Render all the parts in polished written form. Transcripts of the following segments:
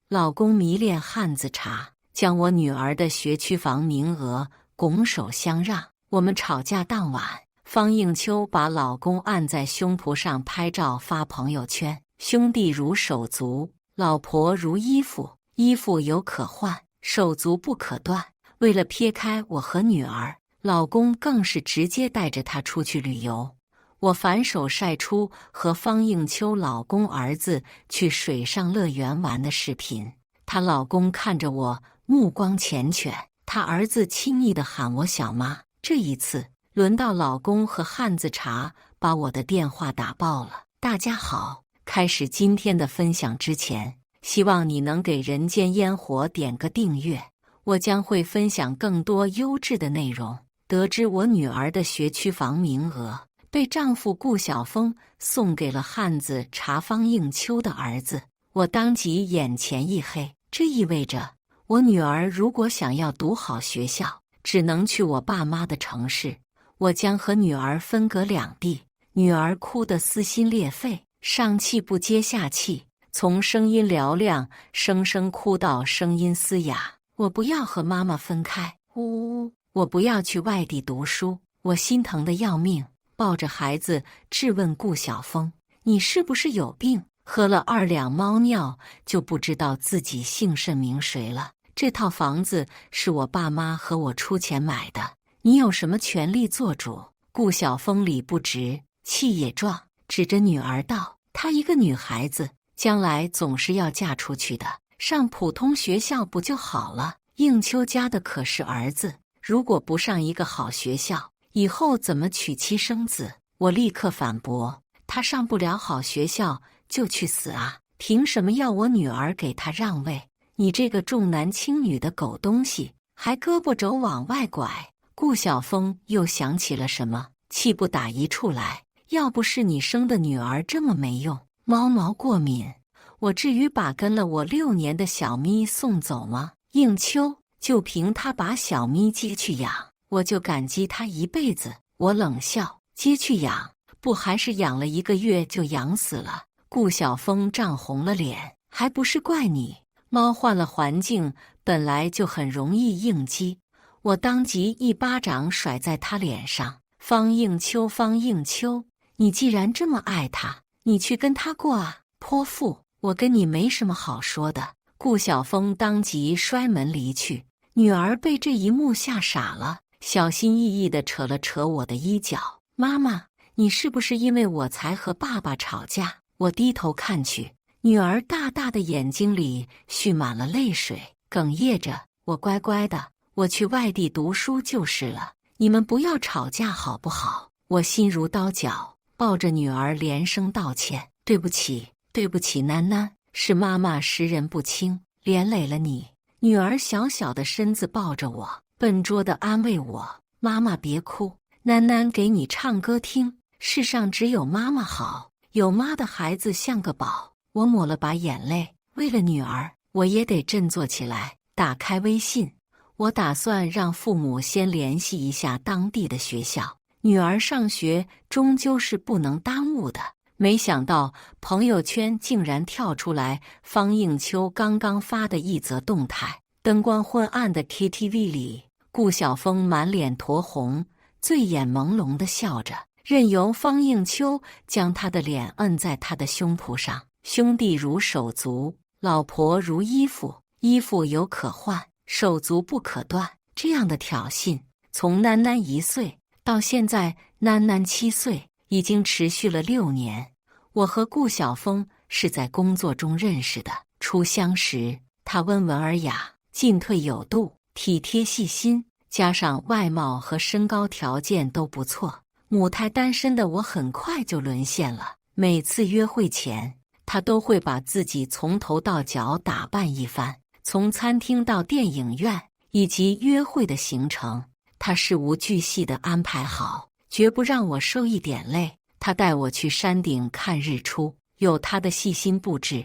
老公迷恋汉子茶，将我女儿的学区房名额拱手相让。我们吵架当晚，方应秋把老公按在胸脯上拍照发朋友圈，兄弟如手足，老婆如衣服，衣服有可换，手足不可断。为了撇开我和女儿，老公更是直接带着她出去旅游。我反手晒出和方应秋老公儿子去水上乐园玩的视频，她老公看着我目光缱绻，她儿子亲昵地喊我小妈。这一次轮到老公和汉子茶把我的电话打爆了。大家好，开始今天的分享之前，希望你能给人间烟火点个订阅，我将会分享更多优质的内容。得知我女儿的学区房名额被丈夫顾晓峰送给了汉子茶方应秋的儿子，我当即眼前一黑。这意味着我女儿如果想要读好学校，只能去我爸妈的城市，我将和女儿分隔两地。女儿哭得撕心裂肺，上气不接下气，从声音嘹亮声声哭到声音嘶哑。我不要和妈妈分开，呜呜，我不要去外地读书。我心疼得要命，抱着孩子质问顾晓峰：“你是不是有病？喝了2两猫尿就不知道自己姓甚名谁了？这套房子是我爸妈和我出钱买的，你有什么权利做主？”顾晓峰理不直，气也壮，指着女儿道：“她一个女孩子，将来总是要嫁出去的，上普通学校不就好了？应秋家的可是儿子，如果不上一个好学校，以后怎么娶妻生子？”我立刻反驳：“他上不了好学校就去死啊！凭什么要我女儿给他让位？你这个重男轻女的狗东西，还胳膊肘往外拐！”顾晓峰又想起了什么，气不打一处来。要不是你生的女儿这么没用，猫毛过敏，我至于把跟了我6年的小咪送走吗？应秋就凭他把小咪接去养，我就感激他一辈子。我冷笑：“接去养，不还是养了1个月就养死了？”顾晓峰涨红了脸：“还不是怪你，猫换了环境本来就很容易应激。”我当即一巴掌甩在他脸上：“方应秋，方应秋，你既然这么爱他，你去跟他过啊！泼妇，我跟你没什么好说的。”顾晓峰当即摔门离去。女儿被这一幕吓傻了，小心翼翼地扯了扯我的衣角：“妈妈，你是不是因为我才和爸爸吵架？”我低头看去，女儿大大的眼睛里蓄满了泪水，哽咽着：“我乖乖的，我去外地读书就是了，你们不要吵架好不好？”我心如刀绞，抱着女儿连声道歉：“对不起，对不起，囡囡，是妈妈识人不清，连累了你。”女儿小小的身子抱着我，笨拙地安慰我：“妈妈别哭，囡囡给你唱歌听，世上只有妈妈好，有妈的孩子像个宝。”我抹了把眼泪，为了女儿，我也得振作起来。打开微信，我打算让父母先联系一下当地的学校，女儿上学终究是不能耽误的。没想到朋友圈竟然跳出来方应秋刚刚发的一则动态。灯光昏暗的 KTV 里，顾晓峰满脸酡红，醉眼朦胧地笑着，任由方应秋将他的脸摁在他的胸脯上。兄弟如手足，老婆如衣服，衣服有可换，手足不可断。这样的挑衅，从囡囡1岁到现在囡囡7岁，已经持续了6年。我和顾晓峰是在工作中认识的，初相识，他温文尔雅，进退有度，体贴细心，加上外貌和身高条件都不错，母胎单身的我很快就沦陷了。每次约会前，他都会把自己从头到脚打扮一番，从餐厅到电影院以及约会的行程，他事无巨细地安排好，绝不让我受一点累。他带我去山顶看日出，有他的细心布置，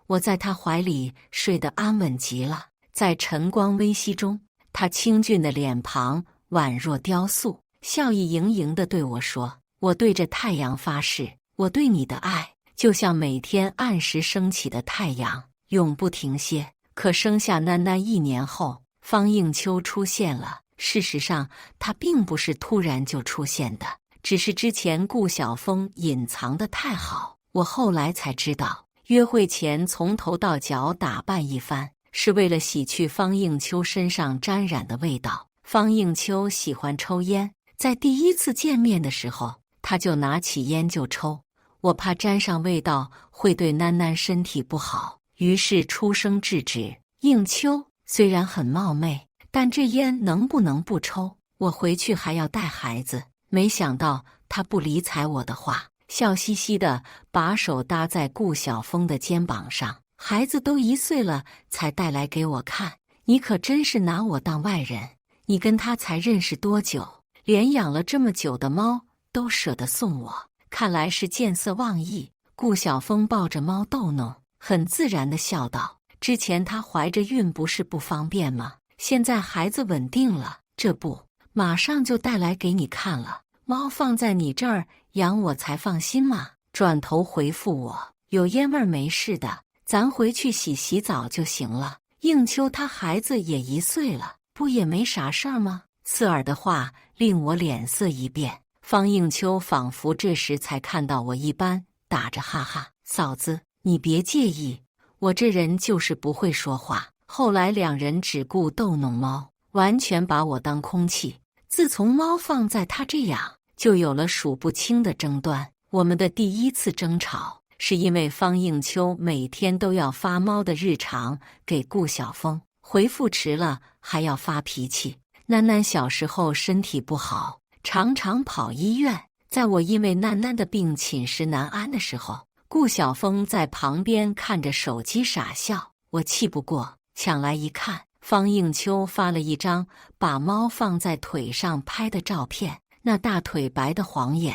我在他怀里睡得安稳极了。在晨光微熹中，他清俊的脸庞宛若雕塑，笑意盈盈地对我说：“我对着太阳发誓，我对你的爱就像每天按时升起的太阳，永不停歇。可生下囡囡1年后，方应秋出现了。事实上，她并不是突然就出现的，只是之前顾晓峰隐藏得太好。我后来才知道，约会前从头到脚打扮一番，是为了洗去方应秋身上沾染的味道。方应秋喜欢抽烟，在第一次见面的时候，他就拿起烟就抽。我怕沾上味道会对囡囡身体不好，于是出声制止。应秋虽然很冒昧，但这烟能不能不抽？我回去还要带孩子。没想到他不理睬我的话，笑嘻嘻的把手搭在顾晓峰的肩膀上。孩子都1岁了才带来给我看，你可真是拿我当外人。你跟他才认识多久，连养了这么久的猫都舍得送我，看来是见色忘义。顾晓峰抱着猫逗弄，很自然地笑道：之前她怀着孕不是不方便吗？现在孩子稳定了，这不马上就带来给你看了。猫放在你这儿养我才放心嘛。转头回复我：有烟味没事的，咱回去洗澡就行了。应秋她孩子也1岁了，不也没啥事儿吗？刺耳的话令我脸色一变。方应秋仿佛这时才看到我一般，打着哈哈：嫂子，你别介意，我这人就是不会说话。后来2人只顾逗弄猫，完全把我当空气。自从猫放在他这养，就有了数不清的争端。我们的第一次争吵是因为方应秋每天都要发猫的日常给顾晓峰，回复迟了还要发脾气。囡囡小时候身体不好，常常跑医院。在我因为囡囡的病寝食难安的时候，顾晓峰在旁边看着手机傻笑。我气不过，抢来一看，方应秋发了一张把猫放在腿上拍的照片，那大腿白得晃眼。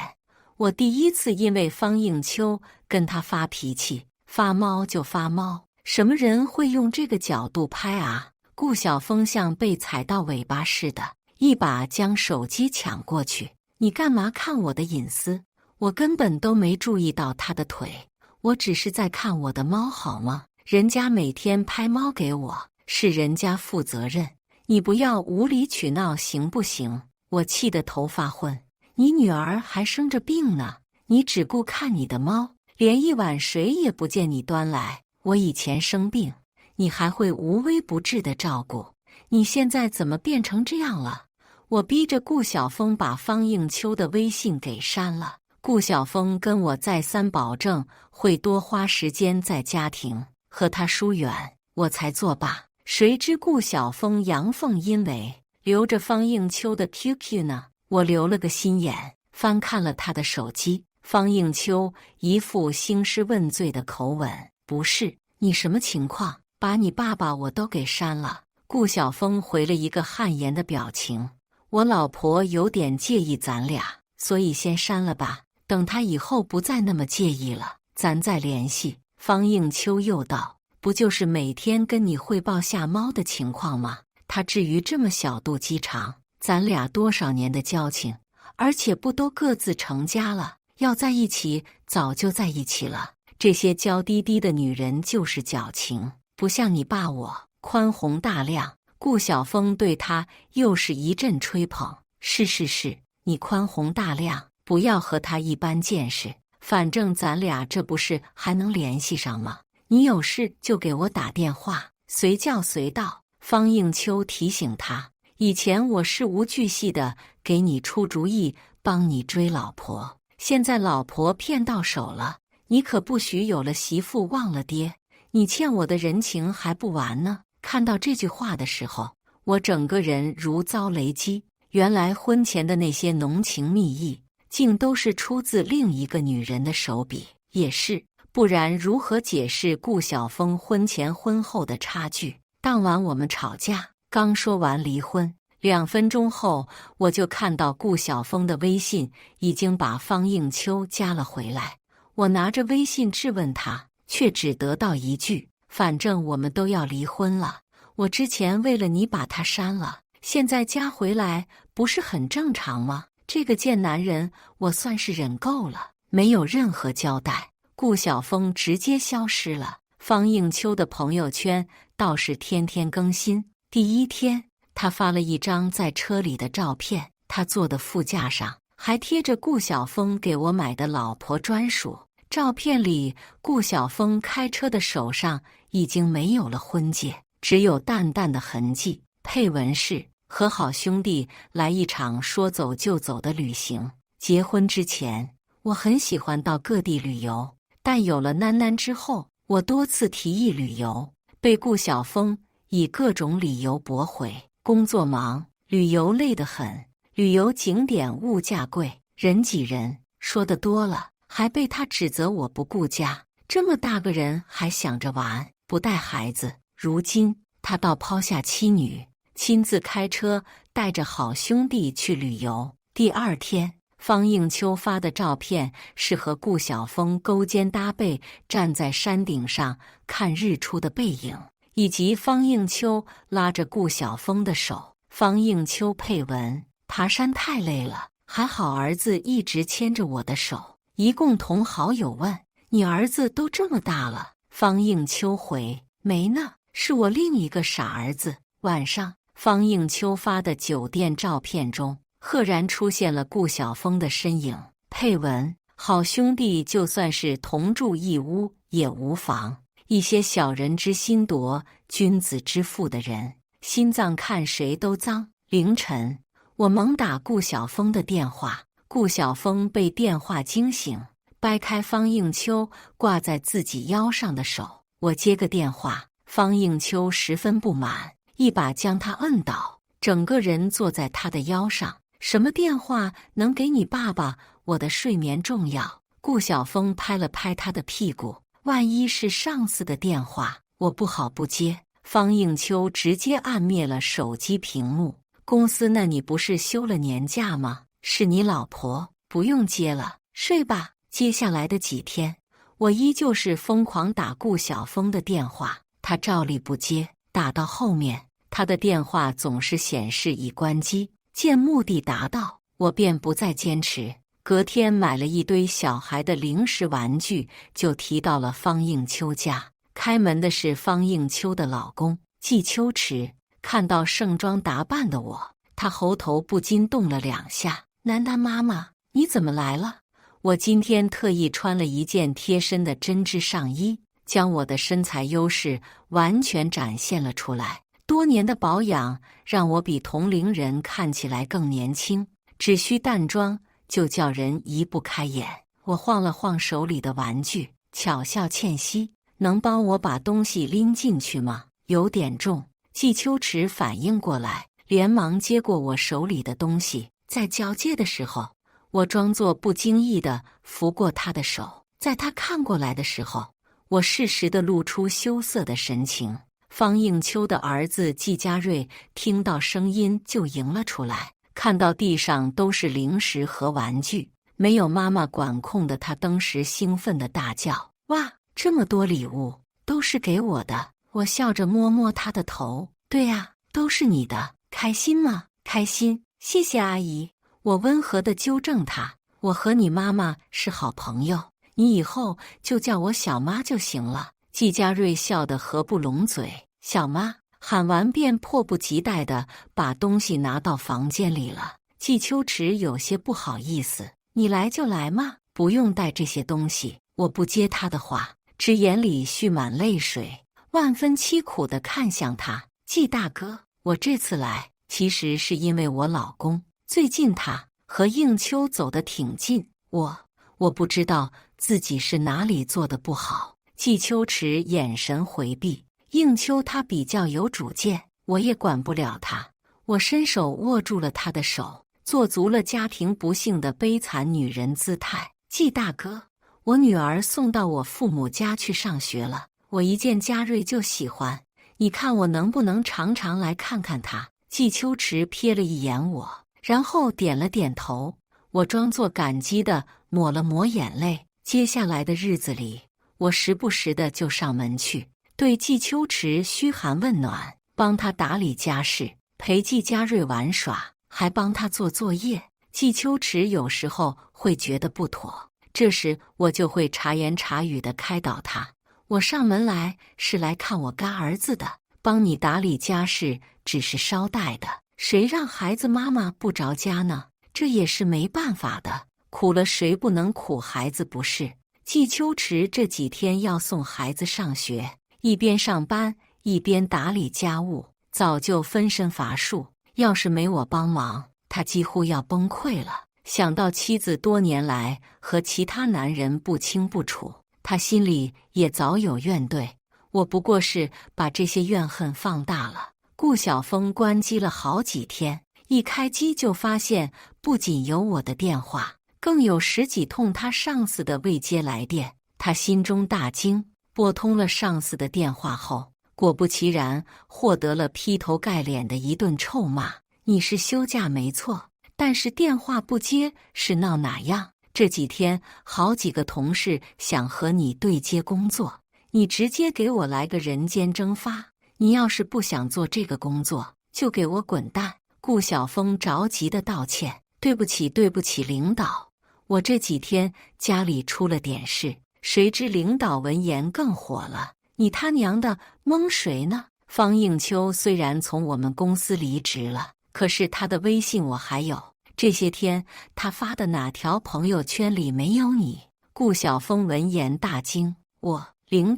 我第一次因为方应秋跟他发脾气，发猫就发猫，什么人会用这个角度拍啊？顾晓峰像被踩到尾巴似的，一把将手机抢过去。你干嘛看我的隐私？我根本都没注意到他的腿，我只是在看我的猫好吗？人家每天拍猫给我，是人家负责任，你不要无理取闹行不行？我气得头发昏。你女儿还生着病呢，你只顾看你的猫，连一碗水也不见你端来。我以前生病，你还会无微不至的照顾，你现在怎么变成这样了？我逼着顾晓峰把方应秋的微信给删了。顾晓峰跟我再三保证会多花时间在家庭，和他疏远，我才作罢。谁知顾晓峰阳奉阴违，留着方应秋的 QQ 呢？我留了个心眼，翻看了他的手机。方应秋一副兴师问罪的口吻：不是，你什么情况？把你爸爸我都给删了。顾晓峰回了一个汗颜的表情：我老婆有点介意咱俩，所以先删了吧，等她以后不再那么介意了，咱再联系。方应秋又道：不就是每天跟你汇报下猫的情况吗？他至于这么小肚鸡肠？咱俩多少年的交情，而且不都各自成家了，要在一起早就在一起了。这些娇滴滴的女人就是矫情，不像你爸我宽宏大量。顾晓峰对他又是一阵吹捧：是，你宽宏大量，不要和他一般见识，反正咱俩这不是还能联系上吗？你有事就给我打电话，随叫随到。方应秋提醒他：以前我事无巨细的给你出主意，帮你追老婆，现在老婆骗到手了，你可不许有了媳妇忘了爹，你欠我的人情还不完呢。看到这句话的时候，我整个人如遭雷击。原来婚前的那些浓情蜜意，竟都是出自另一个女人的手笔。也是，不然如何解释顾晓峰婚前婚后的差距？当晚我们吵架，刚说完离婚，2分钟后我就看到顾晓峰的微信已经把方应秋加了回来。我拿着微信质问他，却只得到一句：反正我们都要离婚了，我之前为了你把他删了，现在加回来不是很正常吗？这个贱男人我算是忍够了。没有任何交代，顾晓峰直接消失了。方应秋的朋友圈倒是天天更新。第一天，他发了一张在车里的照片，他坐的副驾上还贴着顾晓峰给我买的老婆专属。照片里，顾晓峰开车的手上已经没有了婚戒，只有淡淡的痕迹。配文是：和好兄弟来一场说走就走的旅行。结婚之前，我很喜欢到各地旅游，但有了囡囡之后，我多次提议旅游，被顾晓峰以各种理由驳回。工作忙，旅游累得很，旅游景点物价贵，人挤人，说的多了，还被他指责我不顾家。这么大个人还想着玩，不带孩子。如今他倒抛下妻女，亲自开车带着好兄弟去旅游。第二天，方应秋发的照片是和顾晓峰勾肩搭背站在山顶上看日出的背影，以及方应秋拉着顾晓峰的手。方应秋配文：爬山太累了，还好儿子一直牵着我的手。一共同好友问：你儿子都这么大了？方应秋回：没呢，是我另一个傻儿子。晚上，方应秋发的酒店照片中赫然出现了顾晓峰的身影。配文：好兄弟就算是同住一屋也无妨，一些小人之心夺君子之腹的人，心脏看谁都脏。凌晨，我猛打顾晓峰的电话，顾晓峰被电话惊醒，掰开方应秋挂在自己腰上的手。我接个电话，方应秋十分不满，一把将他摁倒，整个人坐在他的腰上。什么电话能给你爸爸？我的睡眠重要。顾晓峰拍了拍他的屁股，万一是上司的电话，我不好不接。方应秋直接按灭了手机屏幕。公司那你不是休了年假吗？是你老婆，不用接了，睡吧。接下来的几天，我依旧是疯狂打顾晓峰的电话，他照例不接。打到后面，他的电话总是显示已关机。见目的达到，我便不再坚持。隔天买了一堆小孩的零食玩具，就提到了方应秋家。开门的是方应秋的老公季秋池，看到盛装打扮的我，他喉头不禁动了两下。楠楠妈妈，你怎么来了？我今天特意穿了一件贴身的针织上衣，将我的身材优势完全展现了出来。多年的保养让我比同龄人看起来更年轻，只需淡妆就叫人移不开眼。我晃了晃手里的玩具，巧笑倩兮：能帮我把东西拎进去吗？有点重。季秋池反应过来，连忙接过我手里的东西。在交接的时候，我装作不经意地扶过他的手，在他看过来的时候，我适时地露出羞涩的神情。方应秋的儿子季家瑞听到声音就迎了出来，看到地上都是零食和玩具，没有妈妈管控的他当时兴奋地大叫：哇，这么多礼物，都是给我的！我笑着摸摸他的头：对呀，都是你的，开心吗？开心，谢谢阿姨。我温和地纠正他：我和你妈妈是好朋友，你以后就叫我小妈就行了。季家瑞笑得合不拢嘴，小妈喊完便迫不及待地把东西拿到房间里了。季秋池有些不好意思：你来就来嘛，不用带这些东西。我不接他的话，只眼里蓄满泪水，万分凄苦地看向他：季大哥，我这次来其实是因为我老公，最近他和应秋走得挺近，我不知道自己是哪里做得不好。季秋池眼神回避：应秋他比较有主见，我也管不了他。我伸手握住了他的手，做足了家庭不幸的悲惨女人姿态：季大哥，我女儿送到我父母家去上学了，我一见嘉瑞就喜欢，你看我能不能常常来看看她？季秋池瞥了一眼我，然后点了点头。我装作感激的抹了抹眼泪。接下来的日子里，我时不时的就上门去，对季秋池嘘寒问暖，帮他打理家事，陪季家瑞玩耍，还帮他做作业。季秋池有时候会觉得不妥，这时我就会察言察语地开导他：我上门来是来看我干儿子的，帮你打理家事只是捎带的，谁让孩子妈妈不着家呢？这也是没办法的，苦了谁不能苦孩子不是？季秋池这几天要送孩子上学，一边上班一边打理家务，早就分身乏术。要是没我帮忙，他几乎要崩溃了。想到妻子多年来和其他男人不清不楚，他心里也早有怨怼。我不过是把这些怨恨放大了。顾晓峰关机了好几天，一开机就发现不仅有我的电话，更有10几通他上司的未接来电。他心中大惊，拨通了上司的电话后，果不其然获得了劈头盖脸的一顿臭骂。你是休假没错，但是电话不接是闹哪样？这几天好几个同事想和你对接工作，你直接给我来个人间蒸发。你要是不想做这个工作，就给我滚蛋！顾晓峰着急地道歉，对不起，对不起，领导，我这几天家里出了点事。谁知领导闻言更火了，你他娘的蒙谁呢？方应秋虽然从我们公司离职了，可是他的微信我还有，这些天他发的哪条朋友圈里没有你？顾晓峰闻言大惊，我领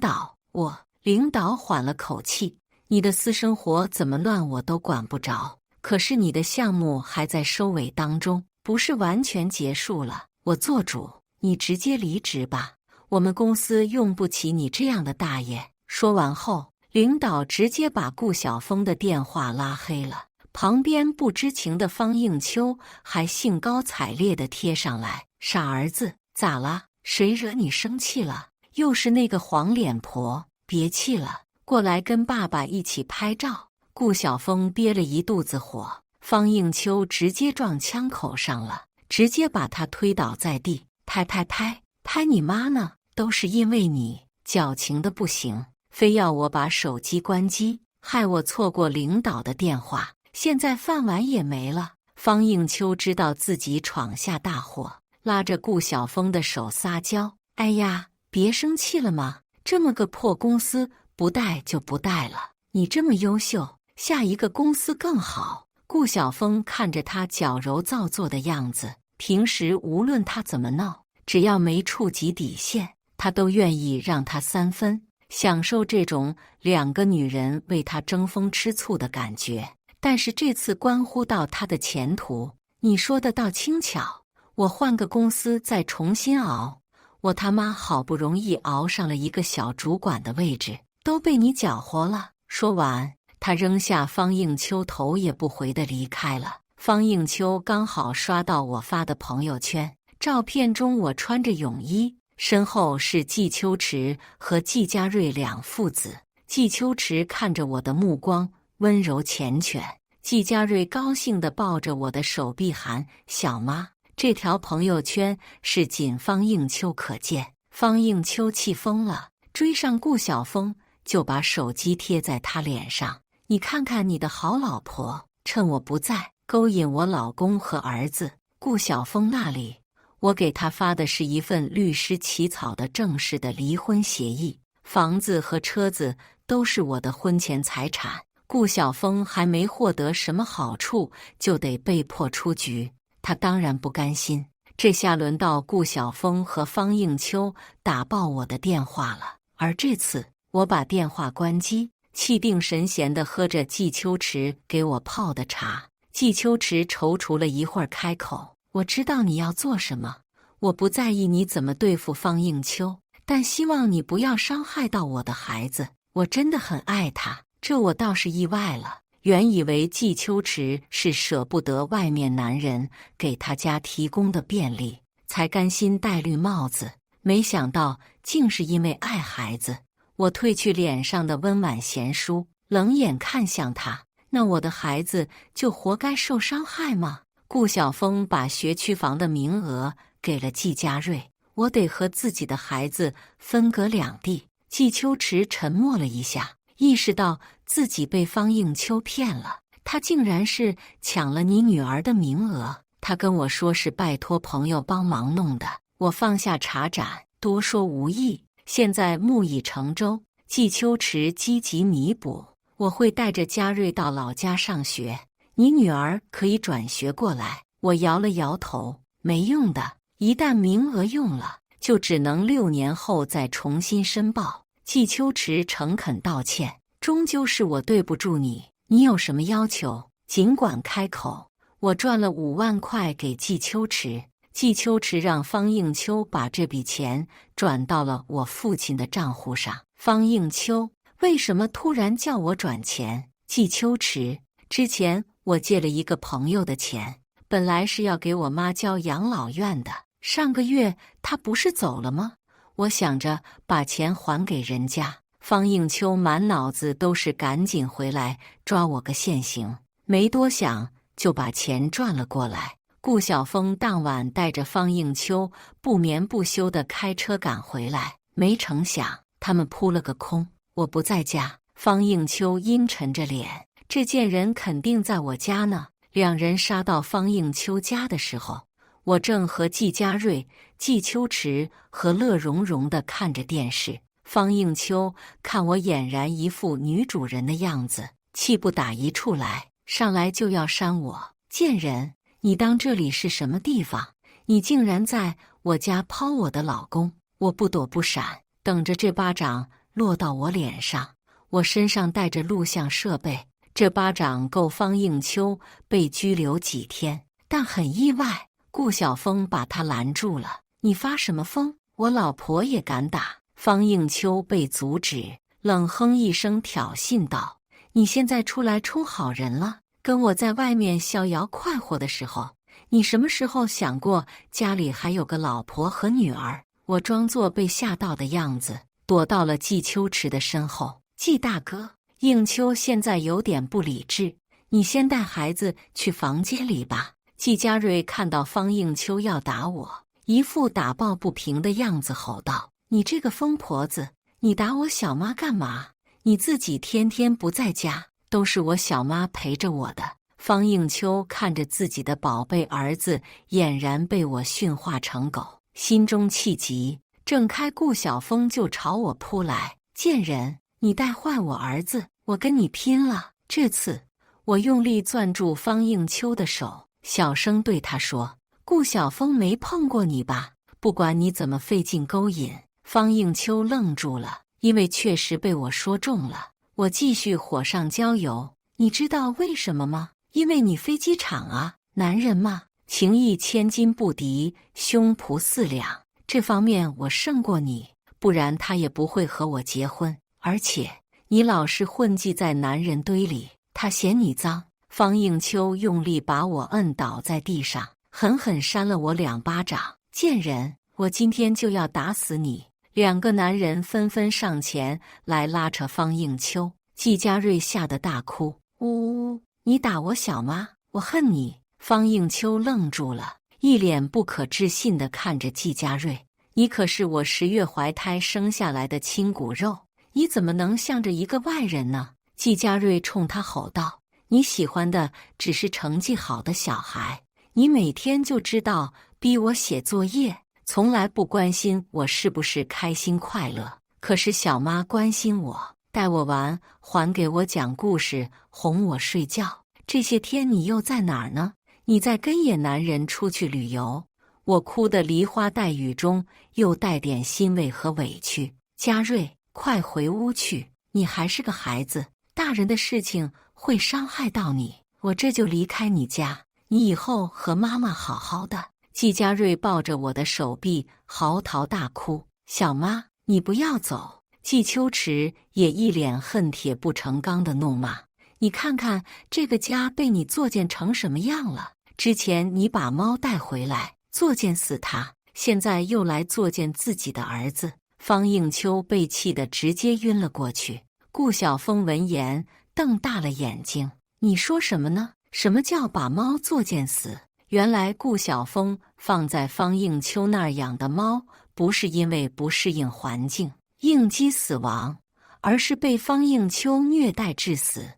导缓了口气，你的私生活怎么乱我都管不着，可是你的项目还在收尾当中，不是完全结束了。我做主，你直接离职吧，我们公司用不起你这样的大爷。说完后，领导直接把顾晓峰的电话拉黑了。旁边不知情的方应秋还兴高采烈地贴上来，傻儿子，咋了？谁惹你生气了？又是那个黄脸婆，别气了，过来跟爸爸一起拍照。顾晓峰憋了一肚子火，方应秋直接撞枪口上了，直接把他推倒在地。拍你妈呢？都是因为你矫情的不行，非要我把手机关机，害我错过领导的电话，现在饭碗也没了。方应秋知道自己闯下大祸，拉着顾晓峰的手撒娇，哎呀，别生气了嘛，这么个破公司不带就不带了，你这么优秀，下一个公司更好。顾晓峰看着他矫揉造作的样子，平时无论他怎么闹，只要没触及底线，他都愿意让他3分，享受这种2个女人为他争风吃醋的感觉。但是这次关乎到他的前途，你说的倒轻巧，我换个公司再重新熬，我他妈好不容易熬上了一个小主管的位置，都被你搅和了。说完，他扔下方应秋，头也不回地离开了。方应秋刚好刷到我发的朋友圈，照片中我穿着泳衣，身后是季秋池和季家瑞2父子。季秋池看着我的目光温柔缱绻，季家瑞高兴地抱着我的手臂喊小妈。这条朋友圈是仅方应秋可见，方应秋气疯了，追上顾晓峰就把手机贴在他脸上，你看看你的好老婆，趁我不在勾引我老公和儿子。顾晓峰那里，我给他发的是一份律师起草的正式的离婚协议，房子和车子都是我的婚前财产。顾晓峰还没获得什么好处，就得被迫出局，他当然不甘心。这下轮到顾晓峰和方应秋打爆我的电话了，而这次我把电话关机，气定神闲地喝着季秋池给我泡的茶。季秋池踌躇了一会儿开口，我知道你要做什么，我不在意你怎么对付方应秋，但希望你不要伤害到我的孩子，我真的很爱他。这我倒是意外了，原以为季秋池是舍不得外面男人给他家提供的便利，才甘心戴绿帽子，没想到竟是因为爱孩子。我褪去脸上的温婉贤淑，冷眼看向他，那我的孩子就活该受伤害吗？顾晓峰把学区房的名额给了季家瑞，我得和自己的孩子分隔两地。季秋池沉默了一下，意识到自己被方应秋骗了，他竟然是抢了你女儿的名额。他跟我说是拜托朋友帮忙弄的，我放下茶盏，多说无益，现在木已成舟，季秋池积极弥补，我会带着嘉瑞到老家上学，你女儿可以转学过来。我摇了摇头，没用的，一旦名额用了，就只能6年后再重新申报。季秋池诚恳道歉，终究是我对不住你，你有什么要求，尽管开口。我赚了5万块给季秋池，季秋池让方应秋把这笔钱转到了我父亲的账户上。方应秋为什么突然叫我转钱？季秋池，之前我借了一个朋友的钱，本来是要给我妈交养老院的，上个月她不是走了吗？我想着把钱还给人家。方应秋满脑子都是赶紧回来抓我个现行，没多想就把钱赚了过来。顾晓峰当晚带着方应秋不眠不休地开车赶回来，没成想他们扑了个空，我不在家。方应秋阴沉着脸，这贱人肯定在我家呢。两人杀到方应秋家的时候，我正和季嘉瑞、季秋池和乐融融地看着电视。方应秋看我俨然一副女主人的样子，气不打一处来，上来就要扇我。贱人，你当这里是什么地方？你竟然在我家抛我的老公！我不躲不闪，等着这巴掌落到我脸上。我身上带着录像设备，这巴掌够方应秋被拘留几天。但很意外，顾晓峰把他拦住了。你发什么疯？我老婆也敢打！方应秋被阻止，冷哼一声挑衅道：你现在出来充好人了，跟我在外面逍遥快活的时候，你什么时候想过家里还有个老婆和女儿？我装作被吓到的样子，躲到了季秋池的身后。季大哥，应秋现在有点不理智，你先带孩子去房间里吧。季嘉瑞看到方应秋要打我，一副打抱不平的样子，吼道：你这个疯婆子，你打我小妈干嘛？你自己天天不在家，都是我小妈陪着我的。方应秋看着自己的宝贝儿子俨然被我驯化成狗，心中气急，正开顾晓峰就朝我扑来。贱人，你带坏我儿子，我跟你拼了！这次我用力攥住方应秋的手，小声对他说：顾晓峰没碰过你吧？不管你怎么费劲勾引。方应秋愣住了，因为确实被我说中了。我继续火上浇油，你知道为什么吗？因为你飞机场啊，男人嘛，情义千金不敌胸脯4两，这方面我胜过你，不然他也不会和我结婚。而且你老是混迹在男人堆里，他嫌你脏。方应秋用力把我摁倒在地上，狠狠扇了我2巴掌。贱人，我今天就要打死你！2个男人纷纷上前来拉扯方应秋，季嘉瑞吓得大哭：呜呜，你打我小妈，我恨你！方应秋愣住了，一脸不可置信地看着季嘉瑞：你可是我10月怀胎生下来的亲骨肉，你怎么能向着一个外人呢？季嘉瑞冲他吼道：你喜欢的只是成绩好的小孩，你每天就知道逼我写作业，从来不关心我是不是开心快乐。可是小妈关心我，带我玩，还给我讲故事，哄我睡觉。这些天你又在哪儿呢？你在跟野男人出去旅游。我哭得梨花带雨中又带点欣慰和委屈。嘉瑞，快回屋去，你还是个孩子，大人的事情会伤害到你。我这就离开你家，你以后和妈妈好好的。季嘉瑞抱着我的手臂嚎啕大哭：小妈，你不要走！季秋池也一脸恨铁不成钢的怒骂：你看看这个家被你作践成什么样了！之前你把猫带回来作践死他，现在又来作践自己的儿子。方应秋被气得直接晕了过去。顾晓峰闻言瞪大了眼睛：你说什么呢？什么叫把猫作践死？原来顾晓峰放在方应秋那儿养的猫，不是因为不适应环境应激死亡，而是被方应秋虐待致死。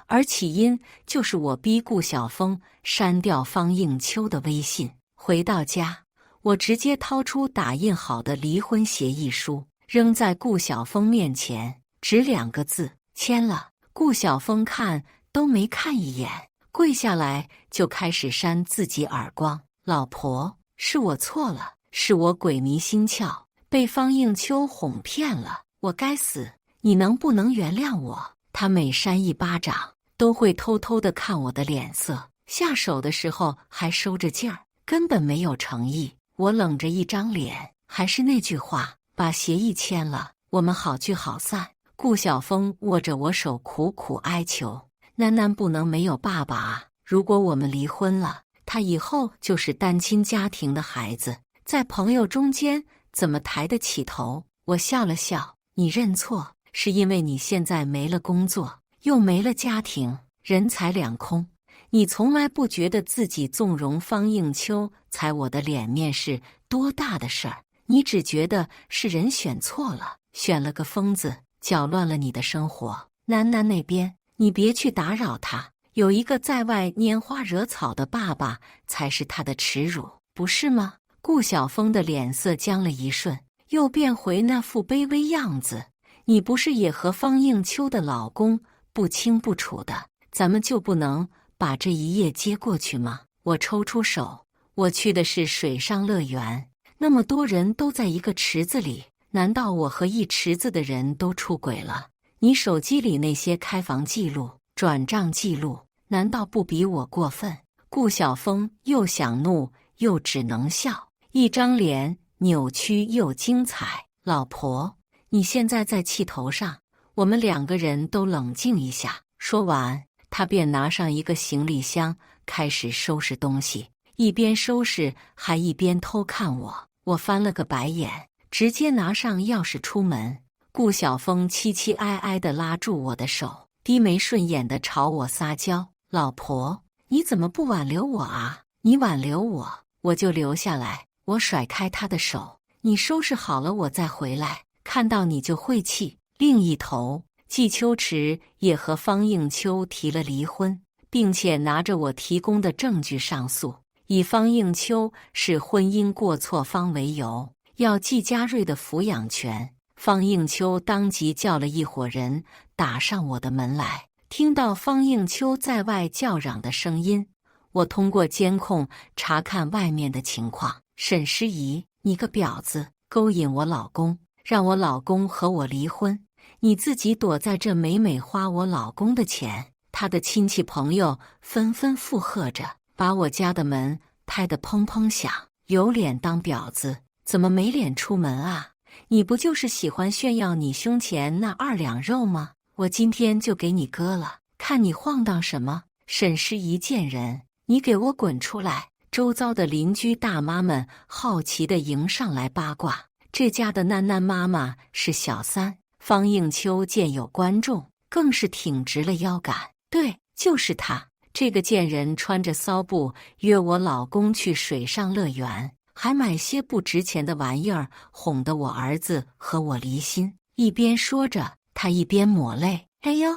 而起因就是我逼顾晓峰删掉方应秋的微信。回到家，我直接掏出打印好的离婚协议书，扔在顾晓峰面前，只2个字：签了。顾晓峰看都没看一眼，跪下来就开始扇自己耳光。老婆，是我错了，是我鬼迷心窍，被方应秋哄骗了，我该死，你能不能原谅我？他每扇一巴掌，都会偷偷地看我的脸色，下手的时候还收着劲儿，根本没有诚意。我冷着一张脸，还是那句话，把协议签了，我们好聚好散。顾晓峰握着我手苦苦哀求，囡囡不能没有爸爸啊，如果我们离婚了，他以后就是单亲家庭的孩子，在朋友中间怎么抬得起头？我笑了笑，你认错，是因为你现在没了工作，又没了家庭，人财两空。你从来不觉得自己纵容方应秋踩我的脸面是多大的事儿，你只觉得是人选错了，选了个疯子，搅乱了你的生活。囡囡那边，你别去打扰他，有一个在外拈花惹草的爸爸才是他的耻辱，不是吗？顾晓峰的脸色僵了一瞬，又变回那副卑微样子。你不是也和方应秋的老公不清不楚的，咱们就不能把这一夜接过去吗？我抽出手，我去的是水上乐园，那么多人都在一个池子里，难道我和一池子的人都出轨了？你手机里那些开房记录、转账记录，难道不比我过分？顾晓峰又想怒又只能笑，一张脸扭曲又精彩。老婆，你现在在气头上，我们2个人都冷静一下。说完，他便拿上一个行李箱，开始收拾东西，一边收拾还一边偷看我。我翻了个白眼，直接拿上钥匙出门。顾晓峰凄凄哀哀地拉住我的手，低眉顺眼地朝我撒娇：老婆，你怎么不挽留我啊？你挽留我，我就留下来。我甩开他的手，你收拾好了我再回来，看到你就会气。另一头，季秋池也和方应秋提了离婚，并且拿着我提供的证据上诉，以方应秋是婚姻过错方为由，要季家瑞的抚养权。方应秋当即叫了一伙人打上我的门来，听到方应秋在外叫嚷的声音，我通过监控查看外面的情况。沈诗怡，你个婊子，勾引我老公，让我老公和我离婚，你自己躲在这美美花我老公的钱。他的亲戚朋友纷纷附和着，把我家的门拍得砰砰响。有脸当婊子，怎么没脸出门啊？你不就是喜欢炫耀你胸前那2两肉吗？我今天就给你割了，看你晃荡什么！沈诗怡贱人，你给我滚出来！周遭的邻居大妈们好奇地迎上来八卦，这家的囡囡妈妈是小三。方应秋见有观众，更是挺直了腰杆。对，就是他，这个贱人穿着骚布约我老公去水上乐园，还买些不值钱的玩意儿，哄得我儿子和我离心。一边说着，他一边抹泪。哎呦，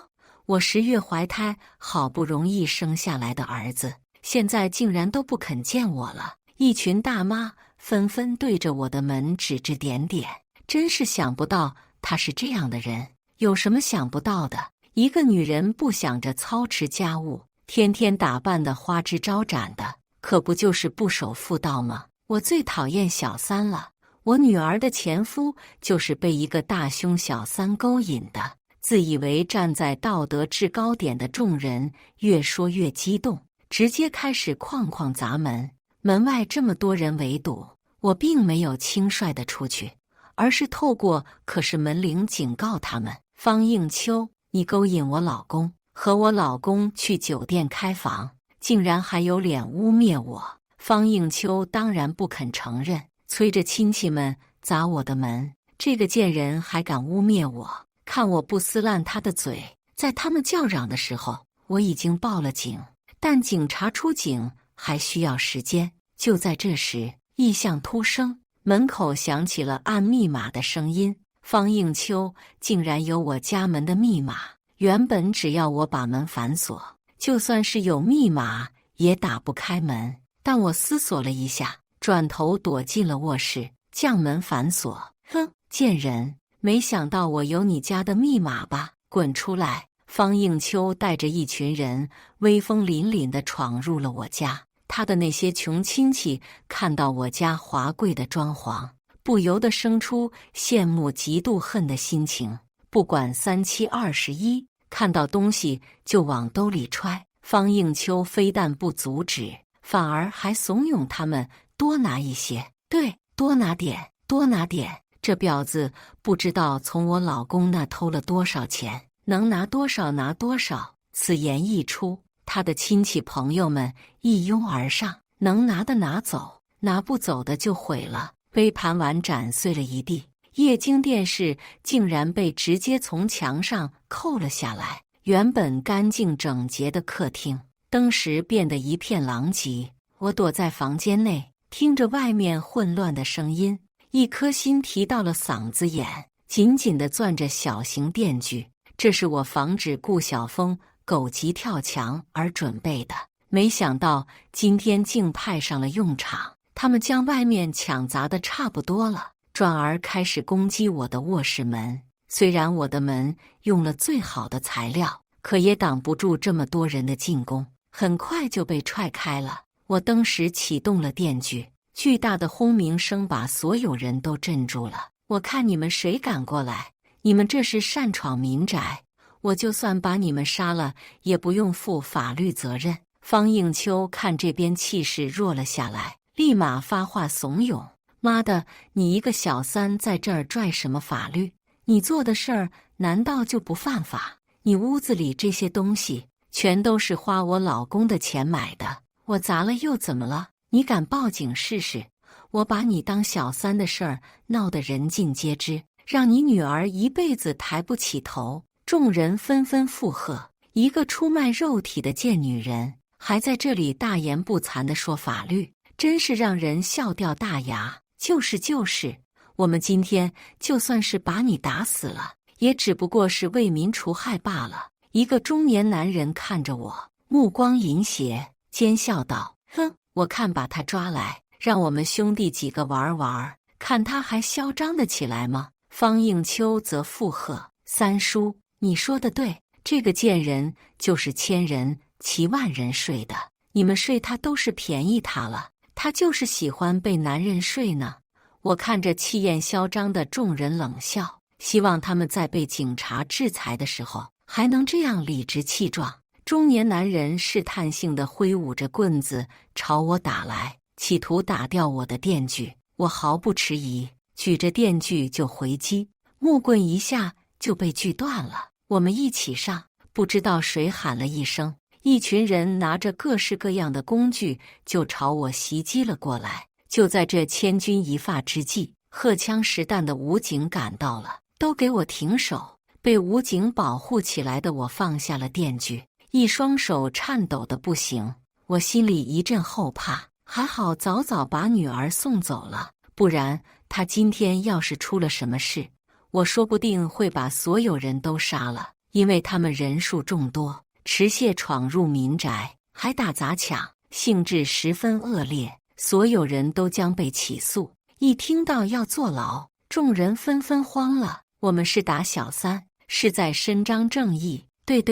我10月怀胎，好不容易生下来的儿子，现在竟然都不肯见我了。一群大妈纷纷对着我的门指指点点，真是想不到他是这样的人。有什么想不到的？一个女人不想着操持家务，天天打扮得花枝招展的，可不就是不守妇道吗？我最讨厌小三了，我女儿的前夫就是被一个大胸小三勾引的。自以为站在道德制高点的众人越说越激动，直接开始哐哐砸门。门外这么多人围堵，我并没有轻率地出去，而是透过可是门铃警告他们：方应秋，你勾引我老公，和我老公去酒店开房，竟然还有脸污蔑我。方应秋当然不肯承认，催着亲戚们砸我的门。这个贱人还敢污蔑我，看我不撕烂他的嘴。在他们叫嚷的时候，我已经报了警，但警察出警还需要时间。就在这时，异响突生，门口响起了按密码的声音。方应秋竟然有我家门的密码，原本只要我把门反锁，就算是有密码也打不开门。但我思索了一下，转头躲进了卧室，将门反锁。哼，贱人，没想到我有你家的密码吧？滚出来！方应秋带着一群人威风凛凛地闯入了我家。他的那些穷亲戚看到我家华贵的装潢，不由得生出羡慕嫉妒恨的心情。不管3721，看到东西就往兜里揣。方应秋非但不阻止，反而还怂恿他们多拿一些。对，多拿点，多拿点。这婊子不知道从我老公那偷了多少钱，能拿多少拿多少。此言一出，他的亲戚朋友们一拥而上，能拿的拿走，拿不走的就毁了。杯盘碗斩碎了一地，液晶电视竟然被直接从墙上扣了下来。原本干净整洁的客厅，当时变得一片狼藉。我躲在房间内，听着外面混乱的声音，一颗心提到了嗓子眼，紧紧地攥着小型电锯。这是我防止顾晓峰狗急跳墙而准备的，没想到今天竟派上了用场。他们将外面抢砸得差不多了，转而开始攻击我的卧室门。虽然我的门用了最好的材料，可也挡不住这么多人的进攻，很快就被踹开了。我当时启动了电锯，巨大的轰鸣声把所有人都镇住了。我看你们谁敢过来，你们这是擅闯民宅，我就算把你们杀了，也不用负法律责任。方应秋看这边气势弱了下来，立马发话怂恿：妈的，你一个小三在这儿拽什么法律？你做的事儿难道就不犯法？你屋子里这些东西全都是花我老公的钱买的，我砸了又怎么了？你敢报警试试？我把你当小三的事儿闹得人尽皆知，让你女儿一辈子抬不起头。众人纷纷附和，一个出卖肉体的贱女人，还在这里大言不惭地说法律，真是让人笑掉大牙。就是，我们今天就算是把你打死了，也只不过是为民除害罢了。一个中年男人看着我，目光淫邪，奸笑道：哼，我看把他抓来，让我们兄弟几个玩玩，看他还嚣张得起来吗？方应秋则附和：三叔，你说的对，这个贱人就是千人骑万人睡的，你们睡他都是便宜他了，他就是喜欢被男人睡呢。我看着气焰嚣张的众人冷笑，希望他们在被警察制裁的时候还能这样理直气壮。中年男人试探性地挥舞着棍子朝我打来，企图打掉我的电锯。我毫不迟疑，举着电锯就回击，木棍一下就被锯断了。我们一起上，不知道谁喊了一声，一群人拿着各式各样的工具就朝我袭击了过来。就在这千钧一发之际，荷枪实弹的武警赶到了，都给我停手！被武警保护起来的我放下了电锯，一双手颤抖得不行。我心里一阵后怕，还好早早把女儿送走了，不然她今天要是出了什么事，我说不定会把所有人都杀了，因为他们人数众多，持械闯入民宅，还打砸抢，性质十分恶劣。所有人都将被起诉，一听到要坐牢，众人纷纷慌了。我们是打小三，是在伸张正义。对，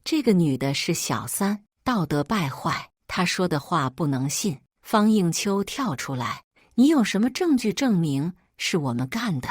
这个女的是小三，道德败坏，她说的话不能信。方应秋跳出来：你有什么证据证明是我们干的？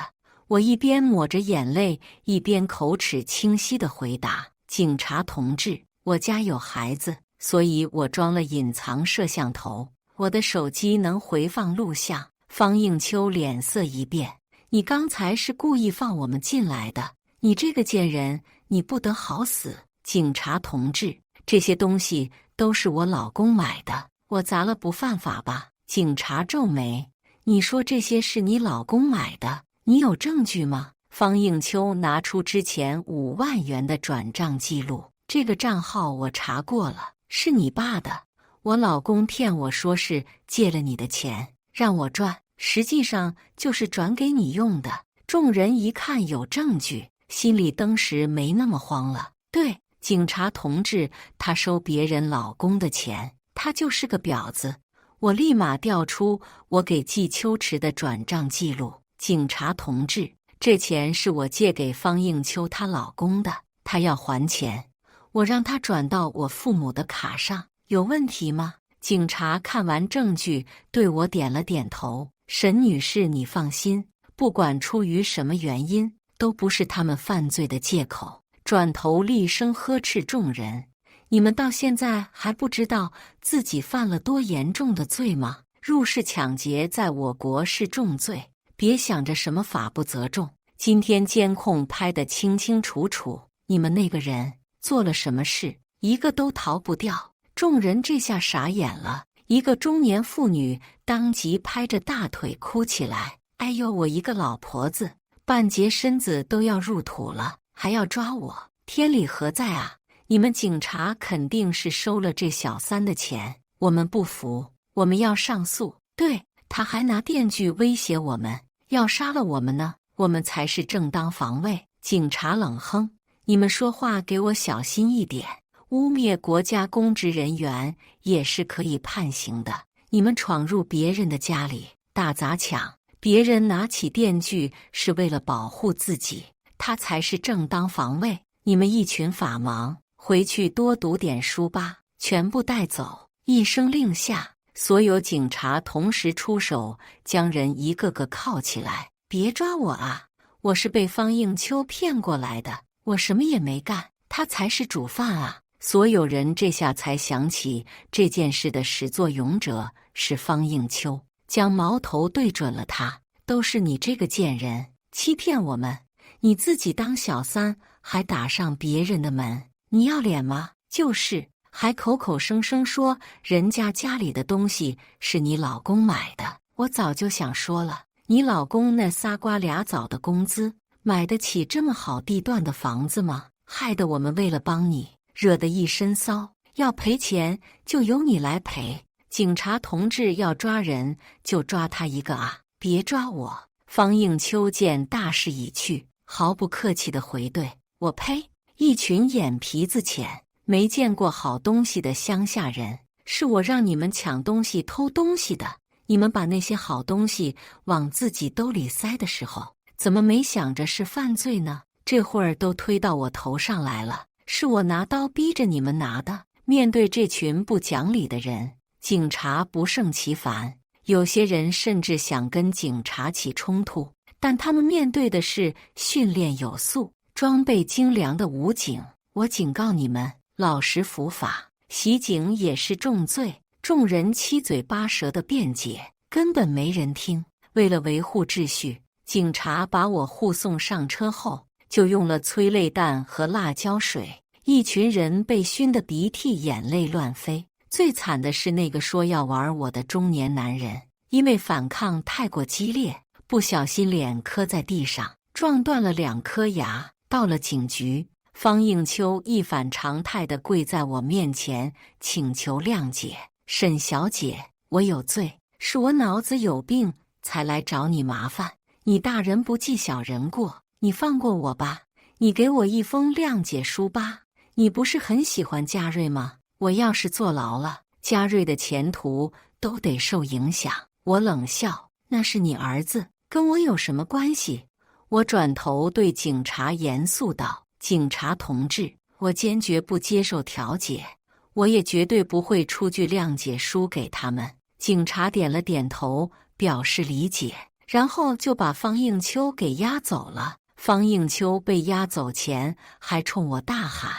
我一边抹着眼泪，一边口齿清晰地回答：警察同志，我家有孩子，所以我装了隐藏摄像头。我的手机能回放录像。方应秋脸色一变：你刚才是故意放我们进来的，你这个贱人，你不得好死！警察同志，这些东西都是我老公买的，我砸了不犯法吧？警察皱眉：你说这些是你老公买的，你有证据吗？方应秋拿出之前5万元的转账记录，这个账号我查过了，是你爸的。我老公骗我说是借了你的钱让我赚，实际上就是转给你用的。众人一看有证据，心里当时没那么慌了。对，警察同志，他收别人老公的钱，他就是个婊子。我立马调出我给季秋池的转账记录。警察同志，这钱是我借给方应秋她老公的，她要还钱，我让她转到我父母的卡上，有问题吗？警察看完证据，对我点了点头。沈女士，你放心，不管出于什么原因，都不是他们犯罪的借口。转头厉声呵斥众人：你们到现在还不知道自己犯了多严重的罪吗？入室抢劫在我国是重罪，别想着什么法不责众。今天监控拍得清清楚楚，你们那个人做了什么事，一个都逃不掉。众人这下傻眼了，一个中年妇女当即拍着大腿哭起来：哎呦，我一个老婆子，半截身子都要入土了，还要抓我，天理何在啊？你们警察肯定是收了这小三的钱，我们不服，我们要上诉。对，他还拿电锯威胁我们，要杀了我们呢，我们才是正当防卫。警察冷哼：你们说话给我小心一点，污蔑国家公职人员也是可以判刑的。你们闯入别人的家里大砸抢，别人拿起电锯是为了保护自己，他才是正当防卫。你们一群法盲，回去多读点书吧，全部带走。一声令下，所有警察同时出手，将人一个个铐起来。别抓我啊！我是被方应秋骗过来的，我什么也没干，他才是主犯啊！所有人这下才想起这件事的始作俑者是方应秋，将矛头对准了他。都是你这个贱人，欺骗我们！你自己当小三，还打上别人的门，你要脸吗？就是，还口口声声说人家家里的东西是你老公买的。我早就想说了，你老公那仨瓜俩枣的工资，买得起这么好地段的房子吗？害得我们为了帮你，惹得一身骚，要赔钱就由你来赔。警察同志要抓人就抓他一个啊，别抓我！方应秋见大势已去，毫不客气地回怼：我呸！一群眼皮子浅，没见过好东西的乡下人，是我让你们抢东西偷东西的。你们把那些好东西往自己兜里塞的时候，怎么没想着是犯罪呢？这会儿都推到我头上来了，是我拿刀逼着你们拿的。面对这群不讲理的人，警察不胜其烦，有些人甚至想跟警察起冲突，但他们面对的是训练有素、装备精良的武警。我警告你们，老实伏法，袭警也是重罪。众人七嘴八舌的辩解，根本没人听。为了维护秩序，警察把我护送上车后，就用了催泪弹和辣椒水，一群人被熏得鼻涕眼泪乱飞。最惨的是那个说要玩我的中年男人，因为反抗太过激烈，不小心脸磕在地上，撞断了2颗牙。到了警局，方应秋一反常态地跪在我面前，请求谅解。沈小姐，我有罪，是我脑子有病才来找你麻烦。你大人不计小人过，你放过我吧，你给我一封谅解书吧。你不是很喜欢嘉瑞吗？我要是坐牢了，嘉瑞的前途都得受影响。我冷笑，那是你儿子，跟我有什么关系？我转头对警察严肃道：警察同志，我坚决不接受调解，我也绝对不会出具谅解书给他们。警察点了点头，表示理解，然后就把方应秋给押走了。方应秋被押走前还冲我大喊：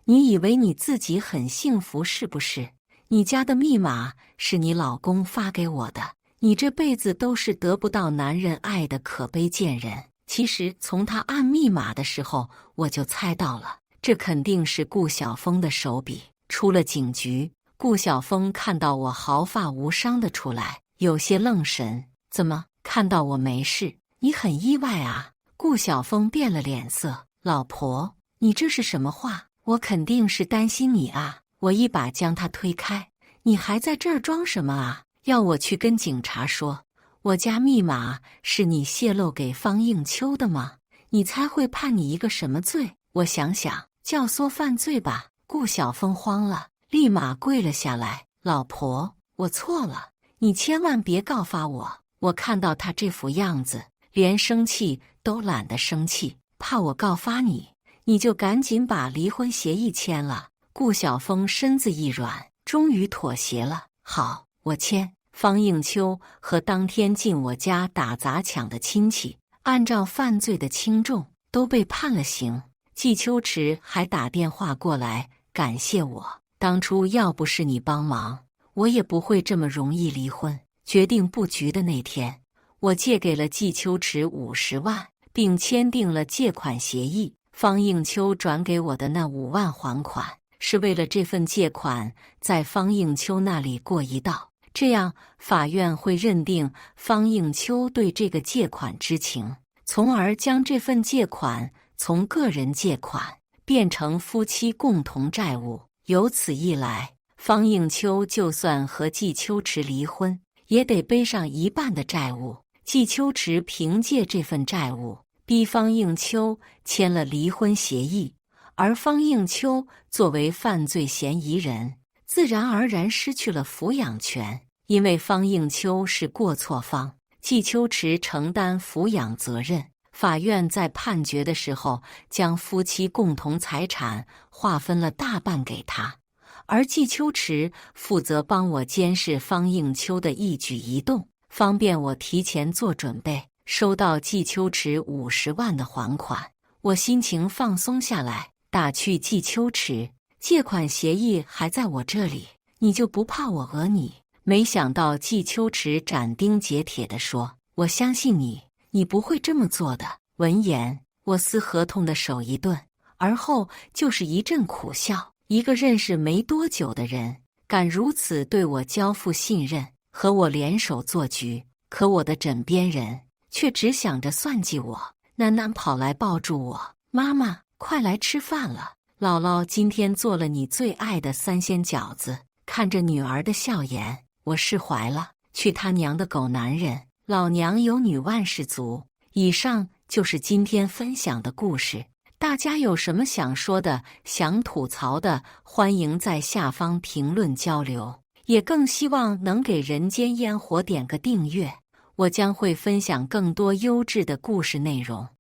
你以为你自己很幸福是不是？你家的密码是你老公发给我的，你这辈子都是得不到男人爱的可悲贱人。其实从他按密码的时候，我就猜到了，这肯定是顾晓峰的手笔。出了警局，顾晓峰看到我毫发无伤的出来，有些愣神。怎么，看到我没事，你很意外啊？顾晓峰变了脸色。老婆，你这是什么话？我肯定是担心你啊！我一把将他推开。你还在这儿装什么啊？要我去跟警察说，我家密码是你泄露给方应秋的吗？你猜会判你一个什么罪？我想想，教唆犯罪吧。顾晓峰慌了，立马跪了下来。老婆，我错了，你千万别告发我。我看到他这副样子，连生气都懒得生气，怕我告发你，你就赶紧把离婚协议签了。顾晓峰身子一软，终于妥协了。好，我签。方应秋和当天进我家打砸抢的亲戚，按照犯罪的轻重，都被判了刑。季秋池还打电话过来感谢我，当初要不是你帮忙，我也不会这么容易离婚。决定布局的那天，我借给了季秋池50万，并签订了借款协议。方应秋转给我的那5万还款，是为了这份借款在方应秋那里过一道，这样法院会认定方应秋对这个借款知情，从而将这份借款从个人借款变成夫妻共同债务。由此一来，方应秋就算和季秋池离婚，也得背上一半的债务。季秋池凭借这份债务逼方应秋签了离婚协议，而方应秋作为犯罪嫌疑人，自然而然失去了抚养权。因为方应秋是过错方，季秋池承担抚养责任。法院在判决的时候，将夫妻共同财产划分了大半给他，而季秋池负责帮我监视方应秋的一举一动，方便我提前做准备。收到季秋池50万的还款，我心情放松下来，打趣季秋池：借款协议还在我这里，你就不怕我讹你？没想到季秋池斩钉截铁地说：我相信你，你不会这么做的。闻言，我撕合同的手一顿，而后就是一阵苦笑。一个认识没多久的人，敢如此对我交付信任，和我联手做局，可我的枕边人却只想着算计我。囡囡跑来抱住我：妈妈，快来吃饭了，姥姥今天做了你最爱的3鲜饺子。看着女儿的笑颜，我释怀了。去他娘的狗男人，老娘有女万事足。以上就是今天分享的故事，大家有什么想说的、想吐槽的，欢迎在下方评论交流，也更希望能给人间烟火点个订阅，我将会分享更多优质的故事内容。